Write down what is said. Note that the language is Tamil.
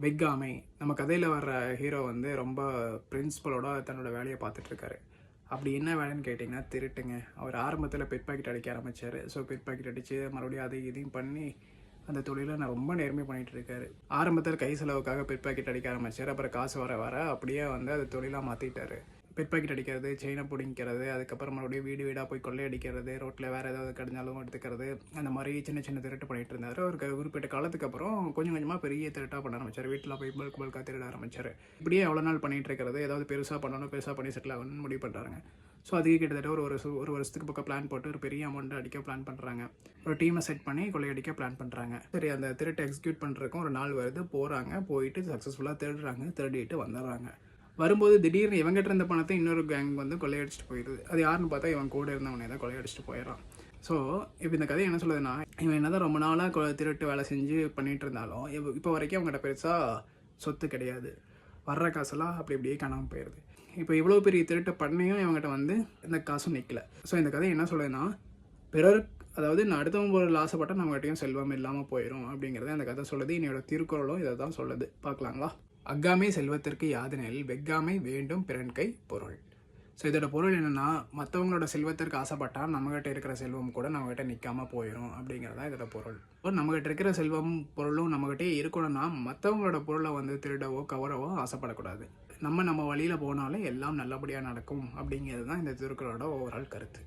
வெக்காமை. நம்ம கதையில் வர்ற ஹீரோ வந்து ரொம்ப பிரின்சிபலோட தன்னோட வேலையை பார்த்துட்ருக்காரு. அப்படி என்ன வேலைன்னு கேட்டிங்கன்னா திருட்டுங்க. அவர் ஆரம்பத்தில் பெட் பாக்கெட் அடிக்க ஆரம்பித்தார். ஸோ பெட் பாக்கெட் அடித்து மறுபடியும் அதையும் இதையும் பண்ணி அந்த தொழிலை நான் ரொம்ப நேர்மையாக பண்ணிகிட்டு இருக்காரு. ஆரம்பத்தில் கை செலவுக்காக பெட் பாக்கெட் அடிக்க ஆரம்பித்தார். அப்புறம் காசு வர வர அப்படியே வந்து அது தொழிலாக மாற்றிட்டார். பெட் பாக்கெட் அடிக்கிறது, செயினை பிடிக்கிறது, அதுக்கப்புறம் மறுபடியும் வீடு வீடாக போய் கொள்ளையடிக்கிறது, ரோட்டில் வேறு ஏதாவது கிடைஞ்சாலும் எடுத்துக்கிறது, அந்த மாதிரி சின்ன சின்ன திருட்டு பண்ணிகிட்டு இருந்தார். ஒரு குறிப்பிட்ட காலத்துக்கு அப்புறம் கொஞ்சம் கொஞ்சமாக பெரிய திருட்டாக பண்ண ஆரம்பித்தார். வீட்டில் போய் பல்காக திருட ஆரம்பித்தார். இப்படியே எவ்வளோ நாள் பண்ணிகிட்டு இருக்கிறது, ஏதாவது பெருசாக பண்ணணும், பெருசாக பண்ணி செட்டில் ஆகணும்னு முடிவு பண்ணுறாங்க. ஸோ அதுக்கு கிட்டத்தட்ட ஒரு வருஷத்துக்கு பக்கம் பிளான் போட்டு ஒரு பெரிய அமௌண்ட்டு அடிக்க பிளான் பண்ணுறாங்க. ஒரு டீமை செட் பண்ணி கொள்ளையடிக்க பிளான் பண்ணுறாங்க. சரி, அந்த திருட்டை எக்ஸிக்யூட் பண்ணுறதுக்கும் ஒரு நாள் வருது. போகிறாங்க, போயிட்டு சக்ஸஸ்ஃபுல்லாக திருடுறாங்க, திருடிட்டு வந்துடுறாங்க. வரும்போது திடீர்னு இவங்ககிட்ட இருந்த பணத்தை இன்னொரு கேங் வந்து கொள்ளையடிச்சிட்டு போயிடுது. அது யாருன்னு பார்த்தா இவன் கூட இருந்தவனே தான் கொள்ளையடிச்சிட்டு போயிடறான். ஸோ இப்போ இந்த கதை என்ன சொல்லுதுன்னா, இவன் என்ன தான் ரொம்ப நாளாக திருட்டு வேலை செஞ்சு பண்ணிகிட்டு இருந்தாலும் இப்போ வரைக்கும் அவங்ககிட்ட பெருசாக சொத்து கிடையாது. வர்ற காசெல்லாம் அப்படி இப்படியே காணாமல் போயிடுது. இப்போ இவ்வளோ பெரிய திருட்டை பண்ணியும் இவங்ககிட்ட வந்து இந்த காசும் நிற்கல. ஸோ இந்த கதை என்ன சொல்லுதுன்னா, பிறர் அதாவது நான் அடுத்தவங்க ஒரு ஆசைப்பட்டால் நம்மகிட்டையும் செல்வம் இல்லாமல் போயிடும் அப்படிங்கிறத அந்த கதை சொல்லுது. என்னோட திருக்குறளும் இதை தான் சொல்லுது. பார்க்கலாங்களா? அக்காமை செல்வத்திற்கு யாதெனில் வெக்காமை வேண்டும் பிறன்கை பொருள். ஸோ இதோட பொருள் என்னென்னா, மற்றவங்களோட செல்வத்திற்கு ஆசைப்பட்டால் நம்மகிட்ட இருக்கிற செல்வம் கூட நம்மகிட்ட நிற்காமல் போயிடும் அப்படிங்கிறதா இதோட பொருள். நம்மகிட்ட இருக்கிற செல்வம் பொருளும் நம்மகிட்டே இருக்கணும்னா மற்றவங்களோட பொருளை வந்து திருடவோ கவரவோ ஆசைப்படக்கூடாது. நம்ம வழியில் போனாலே எல்லாம் நல்லபடியாக நடக்கும் அப்படிங்கிறது தான் இந்த திருக்குறளோட ஓவரால் கருத்து.